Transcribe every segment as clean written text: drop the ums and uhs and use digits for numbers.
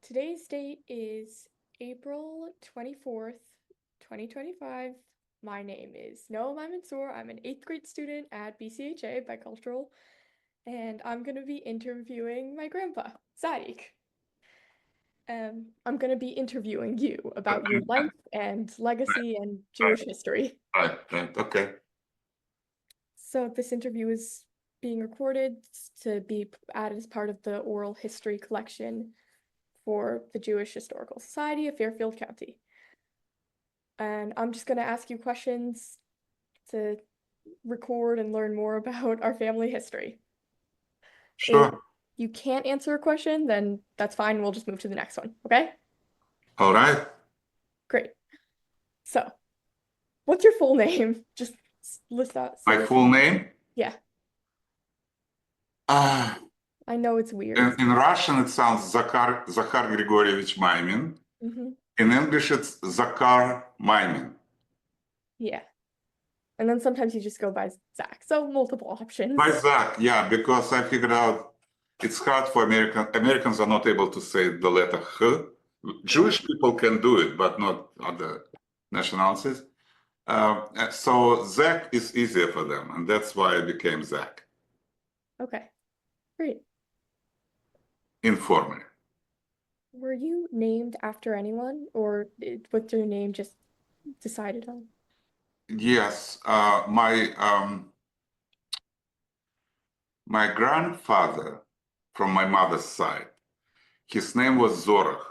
Today's date is April 24th, 2025. My name is Maymim-Tzur. I'm an 8th grade student at BCHA, Bicultural, and I'm going to be interviewing my grandpa, Zadik. I'm going to be interviewing you about your life and legacy and Jewish history. Right, okay. So this interview is being recorded to be added as part of the oral history collection for the Jewish Historical Society of Fairfield County. And I'm just going to ask you questions to record and learn more about our family history. Sure. If you can't answer a question, then that's fine. We'll just move to the next one, okay? All right. Great. So, what's your full name? Just list that. My full name? Yeah. I know it's weird. In Russian, it sounds Zakhar Grigorievich Maymin. Mm-hmm. In English, it's Zakhar Maymin. Yeah. And then sometimes you just go by Zach. So multiple options. By Zach, yeah, because I figured out it's hard for Americans are not able to say the letter H. Jewish people can do it, but not other nationalities. So Zach is easier for them, and that's why I became Zach. Okay, great. Informally. Were you named after anyone, or was your name just decided on? Yes, my grandfather from my mother's side, his name was Zorach.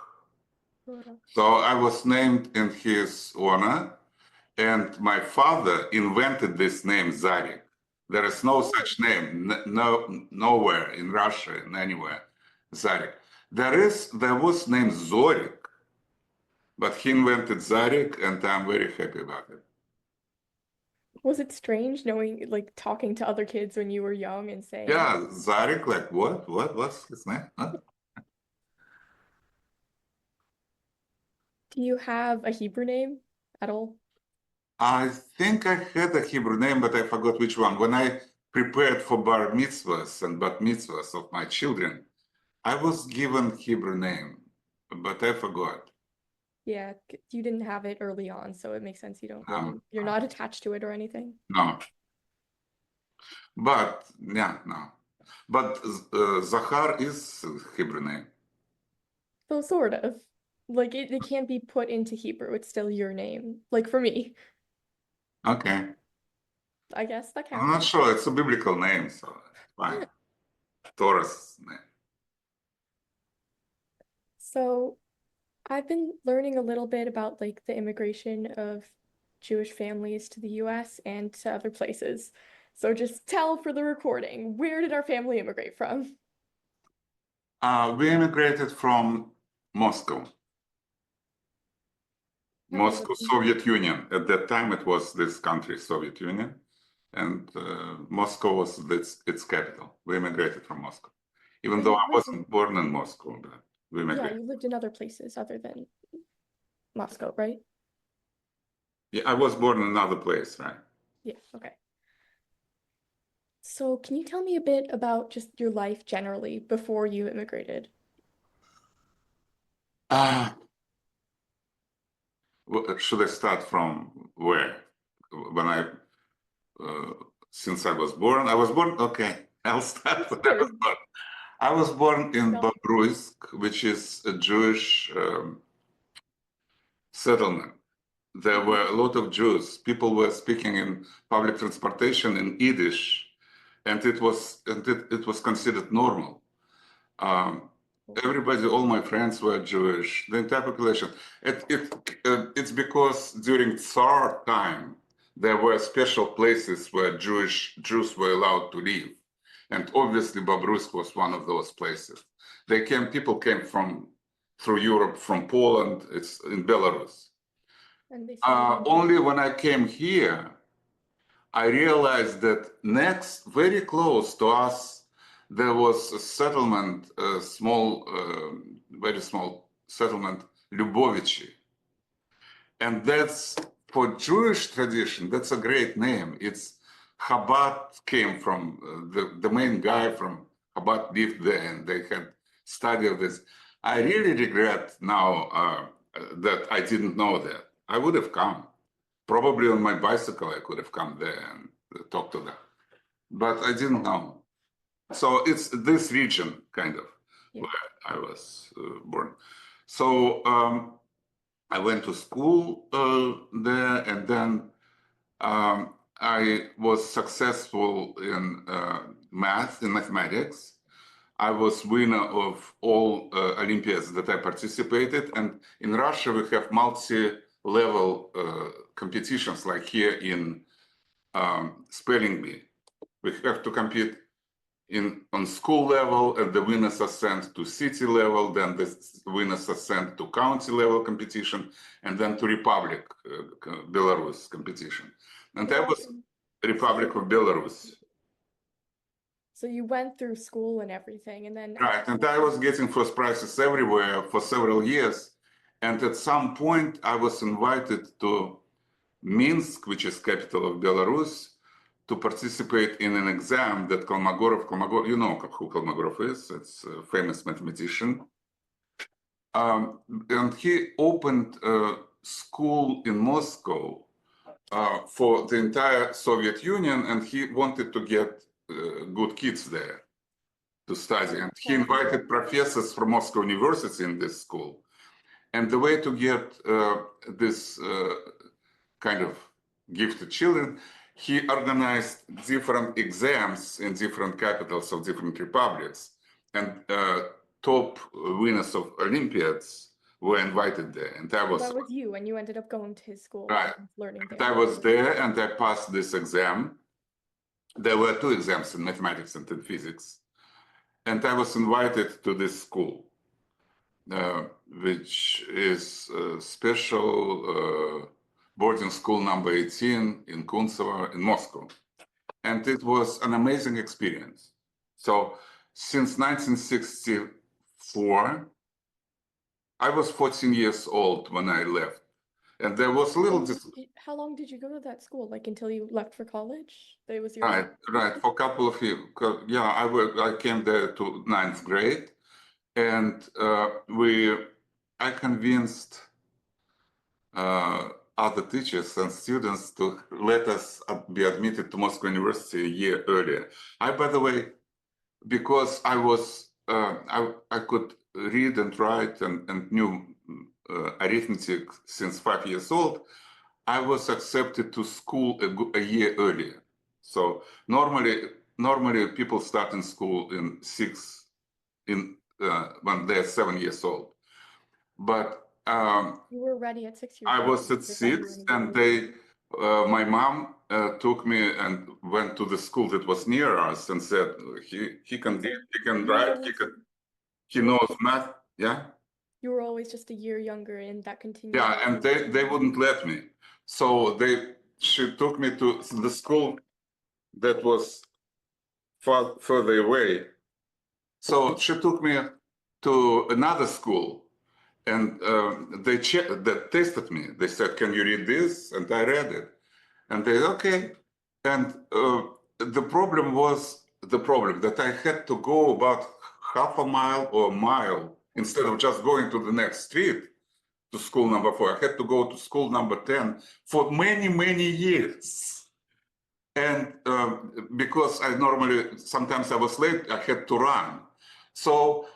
So I was named in his honor, and my father invented this name Zarik. There is no such name, nowhere in Russia, anywhere, Zarik. There was named Zorik, but he invented Zarik, and I'm very happy about it. Was it strange knowing, like, talking to other kids when you were young and saying, yeah, Zarik, like what's his name? Huh? Do you have a Hebrew name at all? I think I had a Hebrew name, but I forgot which one. When I prepared for bar mitzvahs and bat mitzvahs of my children, I was given Hebrew name, but I forgot. Yeah, you didn't have it early on, so it makes sense you don't really, you're not attached to it or anything. No. But, yeah, no. But Zahar is Hebrew name. So sort of. Like, it can't be put into Hebrew. It's still your name. Like, for me. Okay. I guess that counts. I'm not sure. It's a biblical name, so fine. Torah's name. So, I've been learning a little bit about, like, the immigration of Jewish families to the US and to other places. So just tell for the recording, where did our family immigrate from? We immigrated from Moscow. Moscow, Soviet Union. At that time, it was this country, Soviet Union, and Moscow was its capital. We immigrated from Moscow, even though I wasn't born in Moscow, but we immigrated. Yeah, you lived in other places other than Moscow, right? Yeah, I was born in another place, right? Yeah, okay. So can you tell me a bit about just your life generally before you immigrated? Should I start from where? When since I was born? Okay, I'll start when I was born. I was born in Bobruisk, which is a Jewish settlement. There were a lot of Jews. People were speaking in public transportation in Yiddish, and it was considered normal. Everybody, all my friends were Jewish. The entire population. It's because during Tsar time there were special places where Jews were allowed to live, and obviously Bobruisk was one of those places. People came through Europe, from Poland. It's in Belarus. Only when I came here, I realized that very close to us, there was a settlement, a very small settlement, Lubovichi. And that's, for Jewish tradition, that's a great name. It's Chabad came from, the main guy from Chabad lived there, and they had studied this. I really regret now that I didn't know that. I would have come. Probably on my bicycle, I could have come there and talked to them. But I didn't know. So it's this region, kind of, Yeah. where I was born. So I went to school there, and then I was successful in math, in mathematics. I was winner of all Olympiads that I participated. And in Russia, we have multi-level competitions, like here in spelling bee. We have to compete on school level, and the winners are sent to city level, then the winners are sent to county level competition, and then to Republic, Belarus competition. And I was Republic of Belarus. So you went through school and everything, and then Right, and I was getting first prizes everywhere for several years. And at some point, I was invited to Minsk, which is capital of Belarus, to participate in an exam that Kolmogorov, you know who Kolmogorov is, it's a famous mathematician. And he opened a school in Moscow for the entire Soviet Union, and he wanted to get good kids there to study. And he invited professors from Moscow University in this school. And the way to get this kind of gifted children, he organized different exams in different capitals of different republics. And top winners of Olympiads were invited there. And that was you, and you ended up going to his school right. and learning there. I was there, and I passed this exam. There were two exams in mathematics and in physics. And I was invited to this school, which is a special boarding school number 18 in Kuntsovo in Moscow. And it was an amazing experience. So since 1964, I was 14 years old when I left. And there was a little... How long did you go to that school? Like until you left for college? That was your... Right, for a couple of years. Yeah, I came there to 9th grade. And I convinced other teachers and students to let us be admitted to Moscow University a year earlier. By the way, because I was, I could read and write and knew arithmetic since 5 years old, I was accepted to school a year earlier. So normally people start in school in when they're 7 years old. But you were ready at 6 years I old. was at 6, and my mom took me and went to the school that was near us and said he can read, he can write, he knows math. Yeah. You were always just a year younger, and that continued. Yeah, and they wouldn't let me. So she took me to the school that was further away. So she took me to another school, and they tested me. They said, "Can you read this?" And I read it, and they said, "Okay." And the problem that I had to go about half a mile or a mile instead of just going to the next street to school number 4. I had to go to school number 10 for many years. And because sometimes I was late, I had to run. So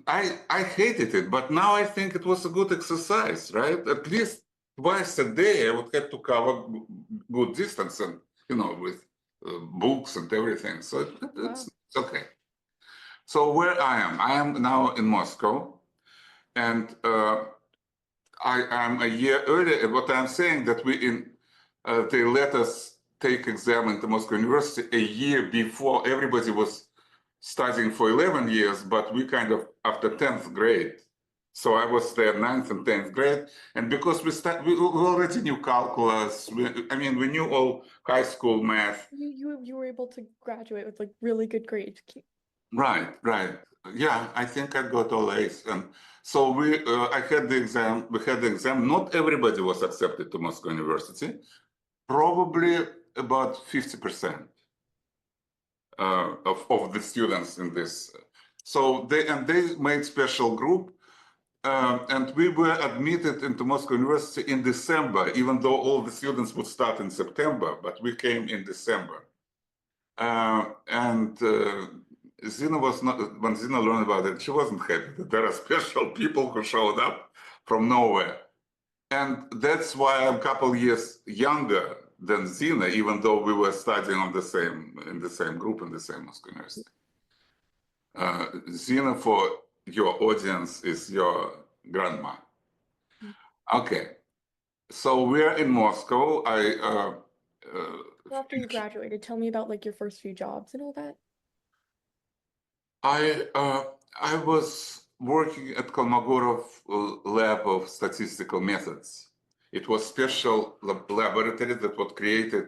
I hated it, but now I think it was a good exercise, right? At least twice a day I would have to cover good distance, and with books and everything. So it's okay. So where I am now in Moscow, and I am a year earlier. What I'm saying that they let us take exam into Moscow University a year before everybody was studying for 11 years, but we kind of after 10th grade. So I was there 9th and 10th grade, and because we already knew calculus. We knew all high school math. You were able to graduate with like really good grades. Right. Yeah, I think I got all A's, and so I had the exam. We had the exam. Not everybody was accepted to Moscow University. Probably about 50% of the students in this. So they made special group, and we were admitted into Moscow University in December, even though all the students would start in September, but we came in December. And Zina was not, when Zina learned about it, she wasn't happy that there are special people who showed up from nowhere. And that's why I'm a couple years younger than Zina, even though we were studying in the same group in the same Moscow University. Zina, for your audience, is your grandma. Okay, so we're in Moscow. So after you graduated, tell me about like your first few jobs and all that. I was working at Kolmogorov Lab of Statistical Methods. It was special laboratory that was created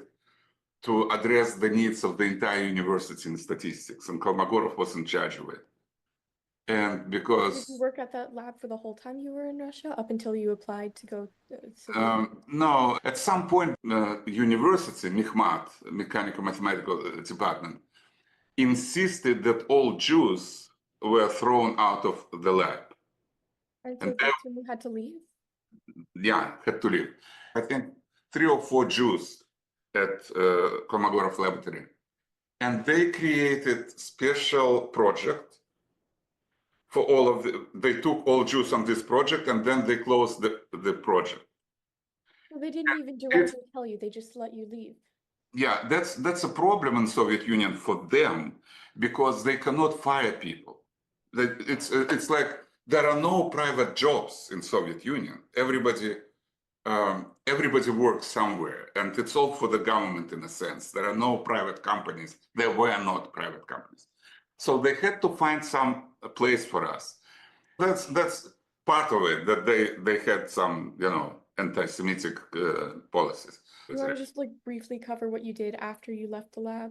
to address the needs of the entire university in statistics, and Kolmogorov was in charge of it. And Did you because work at that lab for the whole time you were in Russia, up until you applied to go to no, at some point, university, MIHMAT, Mechanical Mathematical Department, insisted that all Jews were thrown out of the lab. and so And that's when you had to leave? yeah, had to leave. I think 3 or 4 Jews at Kolmogorov Laboratory. And they created special project for all of they took all Jews on this project, and then they closed the project. Well, they didn't even directly tell you, they just let you leave. Yeah, that's a problem in Soviet Union for them, because they cannot fire people. It's like there are no private jobs in Soviet Union. Everybody works somewhere, and it's all for the government in a sense. There are no private companies. There were not private companies, so they had to find some place for us. That's part of it, that they had some anti-Semitic policies. You want to just like briefly cover what you did after you left the lab?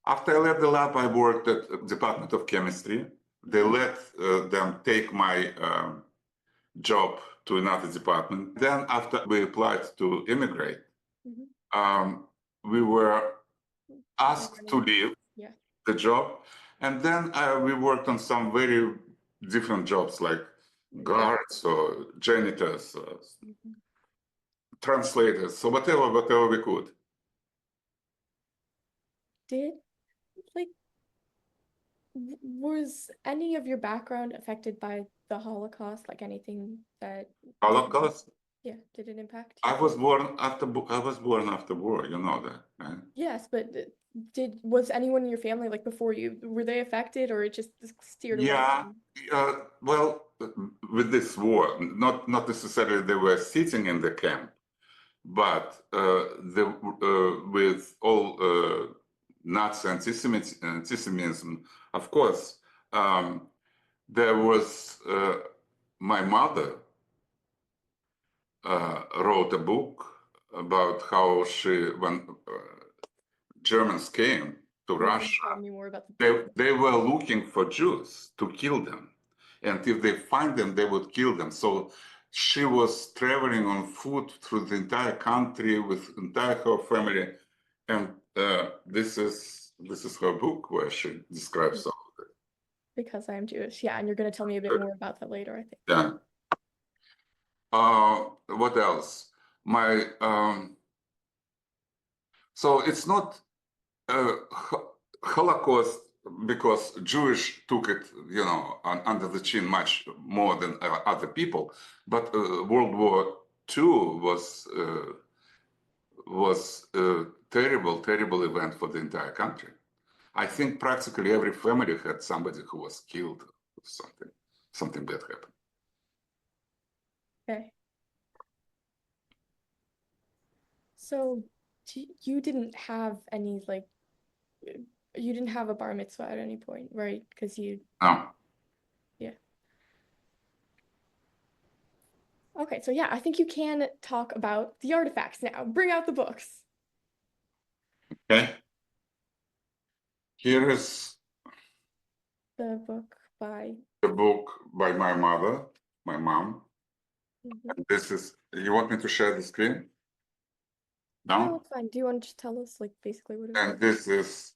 After I left the lab, I worked at the Department of Chemistry. They let them take my job to another department. Then after we applied to immigrate, we were asked to leave the job. And then we worked on some very different jobs, like guards or janitors, or translators, so whatever we could. Did like was any of your background affected by the Holocaust? Like anything that Holocaust? did it impact I you? was born after war, you know that, right? Yes, but was anyone in your family like before you, were they affected, or it just steered away Yeah, from? well, with this war, not necessarily they were sitting in the camp, but with all Nazi antisemitism, of course, there was my mother wrote a book about how when Germans came to Russia, Tell me more about they were looking for Jews to kill them. And if they find them, they would kill them. So she was traveling on foot through the entire country with entire her family. And this is her book where she describes all of it. Because I am Jewish. Yeah, and you're going to tell me a bit more about that later, I think. Yeah. What else? So it's not Holocaust because Jewish took it, under the chin much more than other people. But World War II was a terrible event for the entire country. I think practically every family had somebody who was killed or something bad happened. Okay. So you didn't have any you didn't have a bar mitzvah at any point, right? Because No. Yeah. Okay, so yeah, I think you can talk about the artifacts now. Bring out the books. Okay. Here is The book by my mother, my mom. And this is, you want me to share the screen? No, it's fine. Do you want to just tell us basically what it is? And this is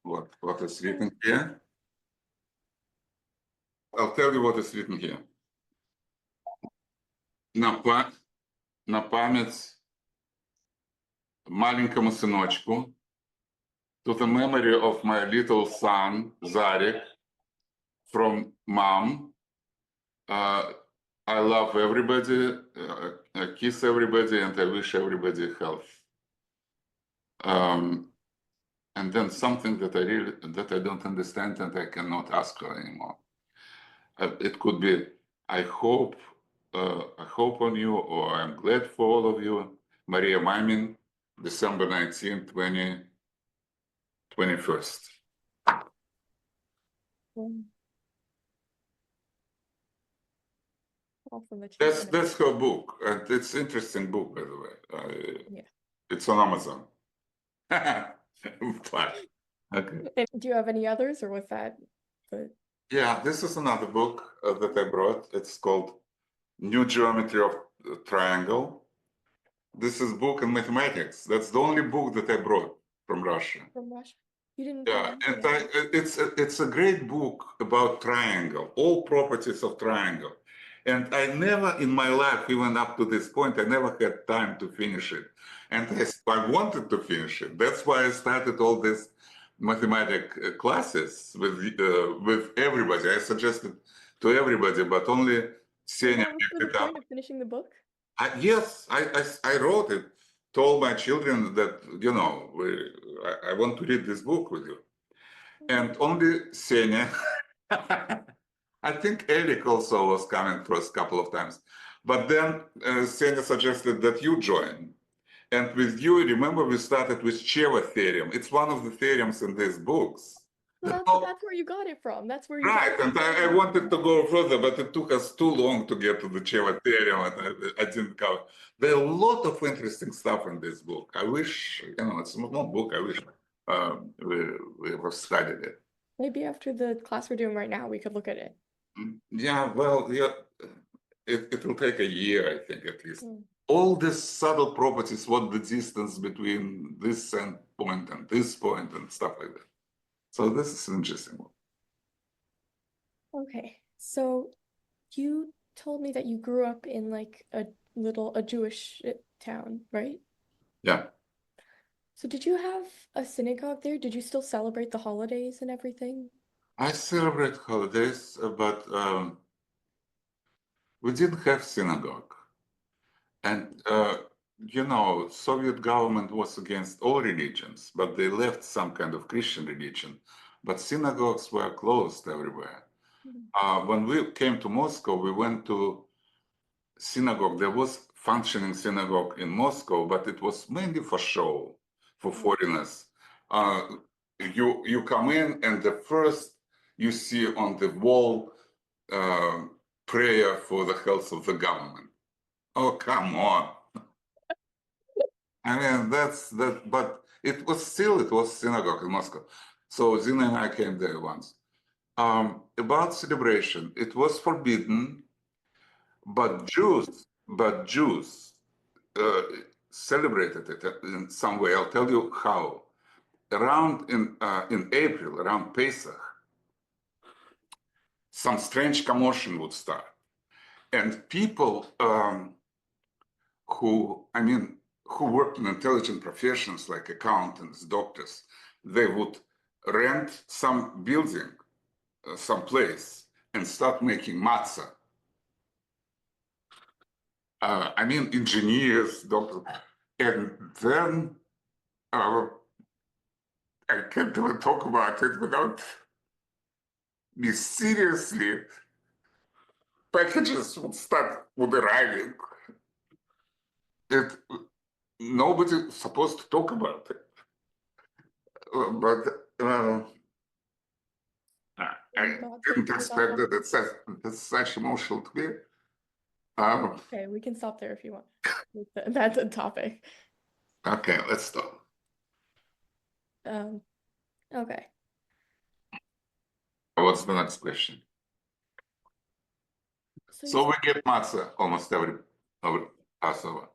what is written here. I'll tell you what is written here. На память маленькому сыночку, to the memory of my little son, Zarek, from mom. I love everybody, I kiss everybody, and I wish everybody health. And then something that I don't understand and I cannot ask her anymore. It could be, I hope on you, or I'm glad for all of you. Maria Maymim, December 19, 2021. All from the That's her book, and it's interesting book, by the way. Yeah. It's on Amazon. Flash. Okay. And do you have any others, or was that the? Yeah, this is another book that I brought. It's called New Geometry of Triangle. This is book in mathematics. That's the only book that I brought from Russia. From Russia? You didn't Yeah, bring and it's a great book about triangle, all properties of triangle. And I never in my life, even up to this point, I never had time to finish it. And I wanted to finish it. That's why I started all these mathematic classes with everybody. I suggested to everybody, but only And Senia that was picked for the it up. point of finishing the book? Yes, I wrote it, told my children that, you know, I want to read this book with you. And only Senia, I think Eric also was coming first couple of times. But then Senia suggested that you join. And with you, remember, we started with Cheva theorem. It's one of the theorems in these books. Well, that's where you got it from. That's where you Right, got and I wanted to go further, but it took us too long to get to the Cheva theorem, and I didn't cover. There are a lot of interesting stuff in this book. I wish, you know, it's not a book, I wish we have studied it. Maybe after the class we're doing right now, we could look at it. Yeah, well, yeah, it will take a year, I think, at least. Mm. All these subtle properties, what the distance between this point and this point and stuff like that. So this is an interesting one. Okay, so you told me that you grew up in like a Jewish town, right? Yeah. So did you have a synagogue there? Did you still celebrate the holidays and everything? I celebrate holidays, but we didn't have synagogue. And, you know, Soviet government was against all religions, but they left some kind of Christian religion. But synagogues were closed everywhere. When we came to Moscow, we went to synagogue. There was functioning synagogue in Moscow, but it was mainly for show, for foreigners. You come in, and the first you see on the wall prayer for the health of the government. Oh, come on. I mean, that's that, but it was synagogue in Moscow. So Zina and I came there once. About celebration, it was forbidden, but Jews celebrated it in some way. I'll tell you how. Around in April, around Pesach, some strange commotion would start, and people who worked in intelligent professions like accountants, doctors, they would rent some building, some place, and start making matzah. Engineers, doctors, and then I can't even talk about it without me seriously. Packages would arriving. Nobody's supposed to talk about it. But I didn't expect that it's such emotional to me. Okay, we can stop there if you want. That's a topic. Okay, let's stop. Okay. What's the next question? So we get matzah almost every Passover.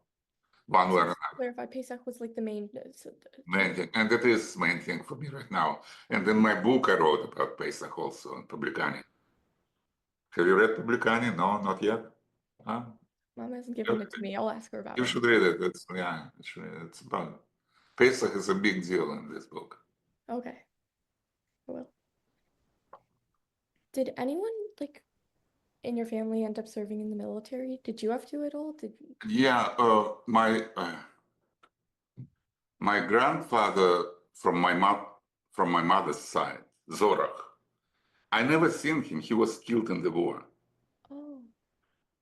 One way or another. Clarify, Pesach was like the main thing, and that is main thing for me right now. And in my book I wrote about Pesach also in Publicani. Have you read Publicani? No, not yet. Huh? Mom hasn't given it to me. I'll ask her about You it. should read it. It's about Pesach is a big deal in this book. Okay. I will. Did anyone like in your family end up serving in the military? Did you have to at all? Yeah, my grandfather from my mother's side, Zorach. I never seen him. He was killed in the war. Oh,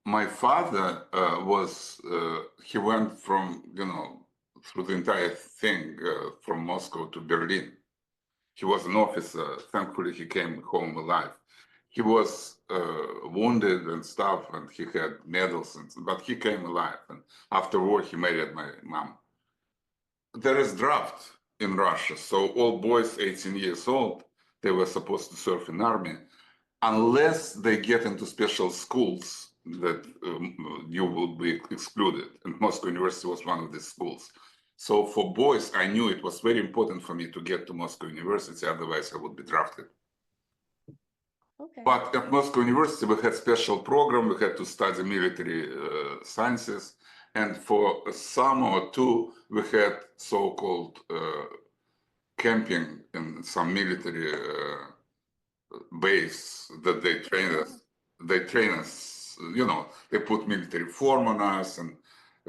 My father he went from, through the entire thing from Moscow to Berlin. He was an officer. Thankfully, he came home alive. He was wounded and stuff, and he had medals, but he came alive. And after war, he married my mom. There is draft in Russia, so all boys 18 years old, they were supposed to serve in army, unless they get into special schools that you will be excluded. And Moscow University was one of these schools. So for boys, I knew it was very important for me to get to Moscow University, otherwise I would be drafted. okay. But at Moscow University, we had special program. We had to study military sciences. And for a summer or two, we had so-called camping in some military base that they train us. They train us, they put military form on us and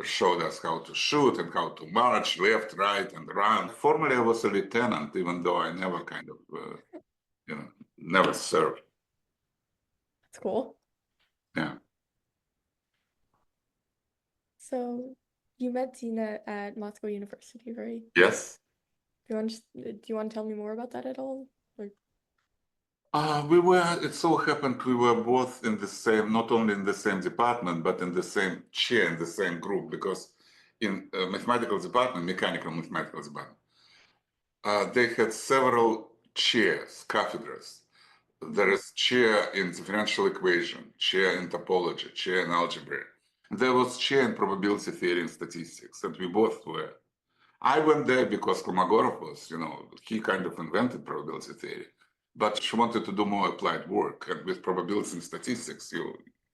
showed us how to shoot and how to march left, right, and run. Formerly, I was a lieutenant, even though I never never served. That's cool. Yeah. So you met Tina at Moscow University, right? Yes. Do you want to tell me more about that at all? Like, It so happened we were both in the same, not only in the same department, but in the same chair, in the same group, because in mathematical department, mechanical mathematical department, they had several chairs, cathedrals. There is chair in differential equation, chair in topology, chair in algebra. There was chair in probability theory and statistics, and we both were. I went there because Kolmogorov was, he kind of invented probability theory, but she wanted to do more applied work. And with probability and statistics,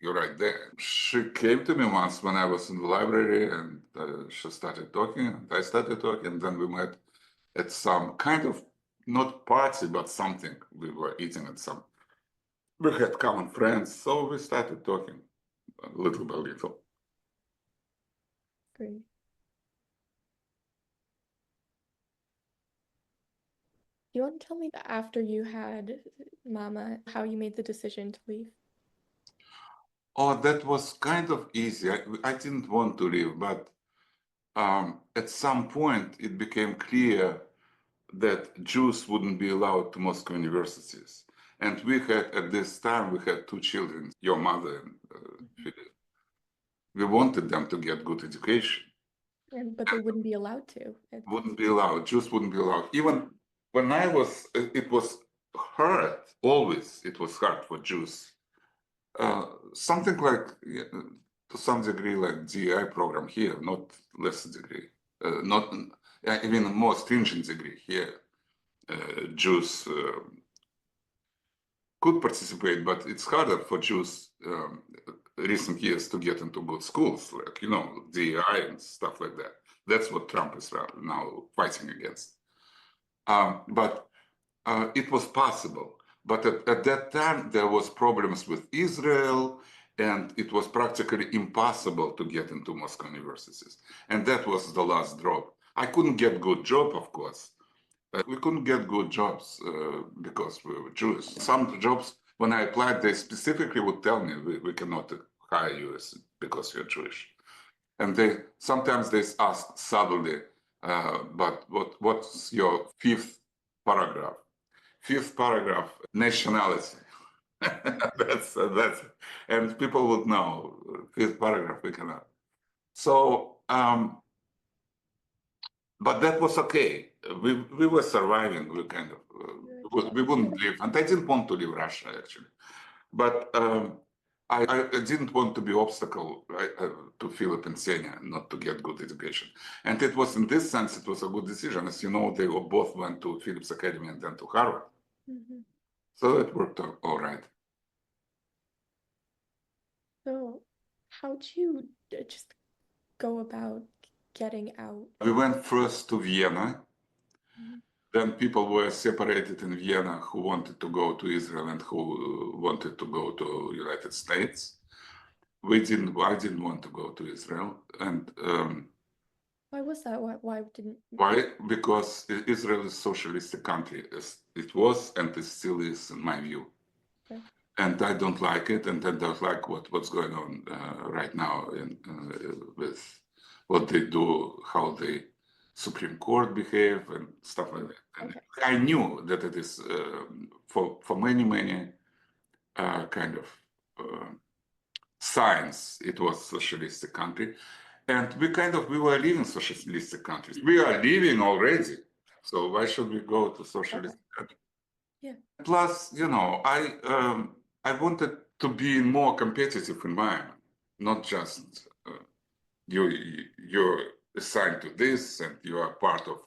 you're right there. She came to me once when I was in the library, and she started talking, and I started talking, and then we met at some kind of, not party, but something. We were eating at some, we had common friends, so we started talking little by little. great. You want to tell me after you had Mama, how you made the decision to leave? Oh, that was kind of easy. I didn't want to leave, but at some point it became clear that Jews wouldn't be allowed to Moscow universities. And we had, at this time, we had two children, your mother and Philip. We wanted them to get good education. But they wouldn't be allowed to. Wouldn't be allowed. Jews wouldn't be allowed. Even when I was, it was hard. Always, it was hard for Jews. Something like, to some degree, like DI program here, not less degree, not even more stringent degree here. Jews could participate, but it's harder for Jews recent years to get into good schools, like, DI and stuff like that. That's what Trump is now fighting against. But it was possible. But at that time, there was problems with Israel, and it was practically impossible to get into Moscow universities. And that was the last drop. I couldn't get good job, of course. We couldn't get good jobs because we were Jewish. Some jobs, when I applied, they specifically would tell me, we cannot hire you because you're Jewish. And sometimes they ask suddenly, but what's your fifth paragraph? Fifth paragraph, nationality. that's and people would know fifth paragraph we cannot. So, but that was okay. We were surviving. We kind of we wouldn't leave, and I didn't want to leave Russia actually, but I didn't want to be obstacle to Philip and Senya not to get good education, and it was in this sense it was a good decision. As you know, they both went to Philip's Academy and then to Harvard. Mm-hmm. So it worked out all right. So, how'd you just go about getting out? We went first to Vienna. Mhm. Then people were separated in Vienna who wanted to go to Israel and who wanted to go to United States. I didn't want to go to Israel. And Why was that? Why didn't? why? Because Israel is a socialistic country, as it was and it still is, in my view. Okay. And I don't like it, and I don't like what's going on right now with what they do, how the Supreme Court behave, and stuff like that. And Okay. I knew that it is for many kind of signs it was socialistic country, and we were living socialistic countries. We are living already, so why should we go to socialist Okay. country? Yeah. Plus, I wanted to be in more competitive environment, not just you're assigned to this and you are part of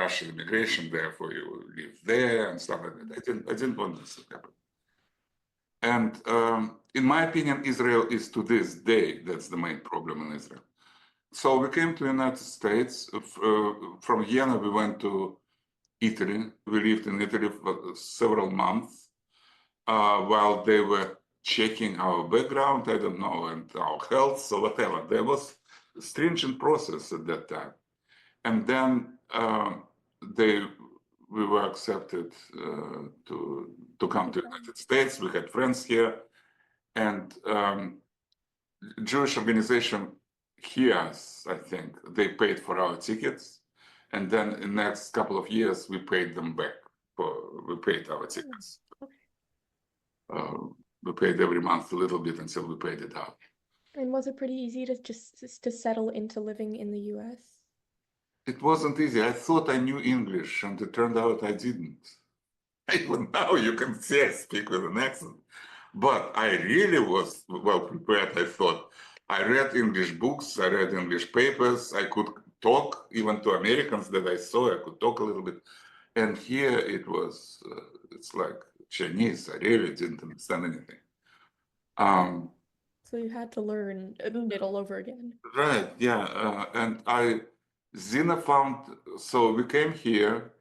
Russian immigration, therefore you live there and stuff like that. I didn't want this to happen. And in my opinion, Israel is to this day, that's the main problem in Israel. So we came to the United States. From Vienna, we went to Italy. We lived in Italy for several months while they were checking our background, I don't know, and our health, so whatever. There was a stringent process at that time. And then we were accepted to come to the United States. We had friends here, and Jewish organization here, I think, they paid for our tickets, and then in the next couple of years we paid them back. We paid our tickets. We paid every month a little bit until we paid it out. And was it pretty easy to to settle into living in the US? It wasn't easy. I thought I knew English, and it turned out I didn't. Even now you can see I speak with an accent. But I really was well prepared, I thought. I read English books, I read English papers, I could talk even to Americans that I saw, I could talk a little bit. And here it's like Chinese. I really didn't understand anything. So you had to learn it all over again. Right, yeah. Zina found, so we came here.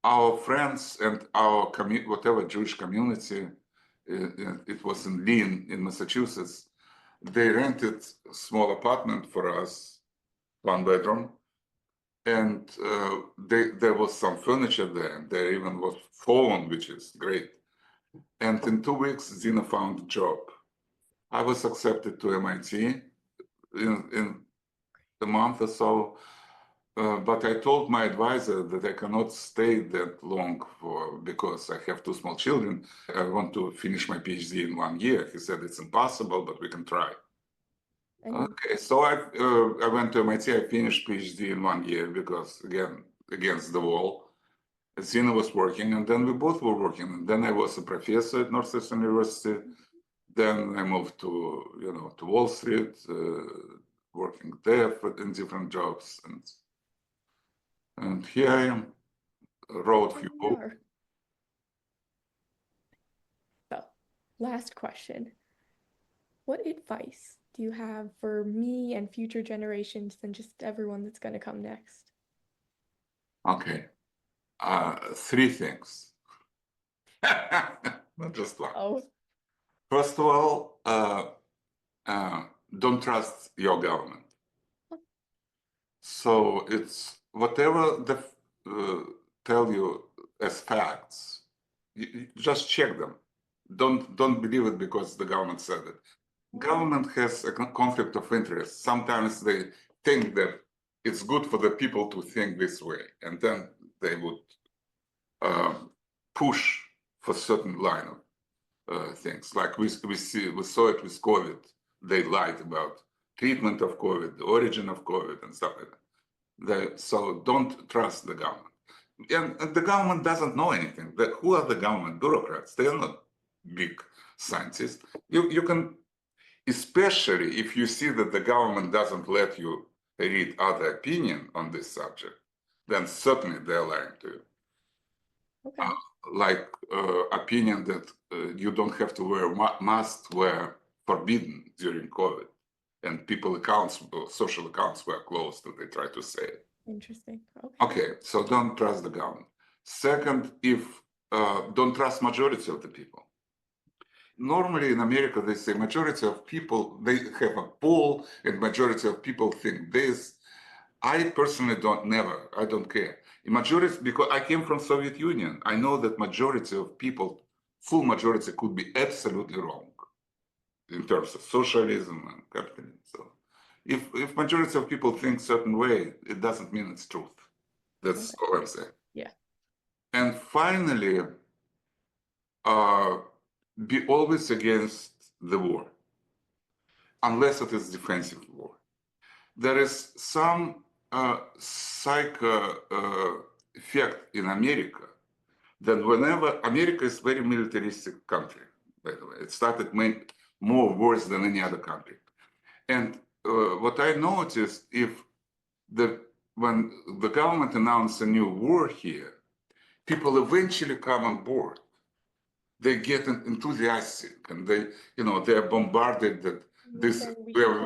Our friends and our whatever Jewish community, it was in Lynn, in Massachusetts, they rented a small apartment for us, 1 bedroom, and there was some furniture there, and there even was phone, which is great. And in 2 weeks, Zina found a job. I was accepted to MIT in a month or so. But I told my advisor that I cannot stay that long because I have 2 small children. I want to finish my PhD in 1 year. He said it's impossible, but we can try. And Okay, so I went to MIT. I finished PhD in 1 year because again against the wall. Zina was working, and then we both were working. And then I was a professor at Northeastern University. Then I moved to Wall Street, working there in different jobs, and here I am. Wrote few here we books. are. So, last question. What advice do you have for me and future generations and just everyone that's going to come next? Okay. 3 things. Not just one. Oh, First of all, don't trust your government. So it's whatever they tell you as facts, you just check them. Don't believe it because the government said it. Government has a conflict of interest. Sometimes they think that it's good for the people to think this way, and then they would push for certain line of things. Like we saw it with COVID. They lied about treatment of COVID, the origin of COVID, and stuff like that. So don't trust the government. And the government doesn't know anything. Who are the government bureaucrats? They are not big scientists. You can, especially if you see that the government doesn't let you read other opinion on this subject, then certainly they're lying to you. okay. like opinion that you don't have to wear masks were forbidden during COVID, and people accounts, social accounts were closed, and they try to say it. Interesting. Okay. Okay, so don't trust the government. Second, if don't trust majority of the people. Normally in America, they say majority of people, they have a poll and majority of people think this. I personally I don't care. Majority, because I came from Soviet Union, I know that majority of people, full majority could be absolutely wrong in terms of socialism and capitalism. So if majority of people think certain way, it doesn't mean it's truth. That's all I'm saying. Yeah. And finally, be always against the war, unless it is defensive war. There is some psycho effect in America that whenever America is very militaristic country, by the way, it started making more wars than any other country. And what I noticed, when the government announced a new war here, people eventually come on board. They get enthusiastic, and they're bombarded that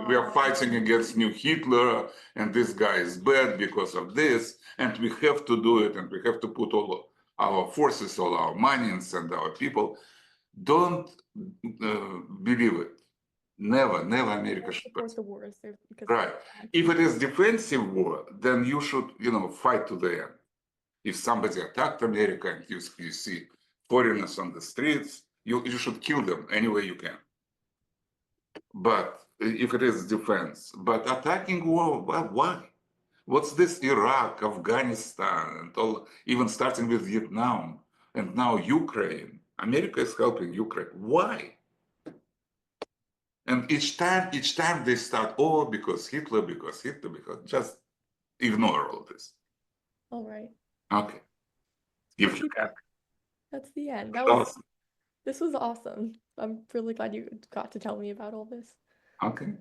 we are fighting against new Hitler, and this guy is bad because of this, and we have to do it, and we have to put all our forces, all our money, and send our people. Don't believe it. Never America should support the wars because right. If it is defensive war, then you should, fight to the end. If somebody attacked America and you see foreigners on the streets, you should kill them any way you can. But if it is defense, but attacking war, well, why? What's this Iraq, Afghanistan, and all, even starting with Vietnam, and now Ukraine? America is helping Ukraine. Why? And each time they start, because Hitler, because just ignore all this. All right. Okay. If you can. That's the end. This was awesome. I'm really glad you got to tell me about all this. Okay.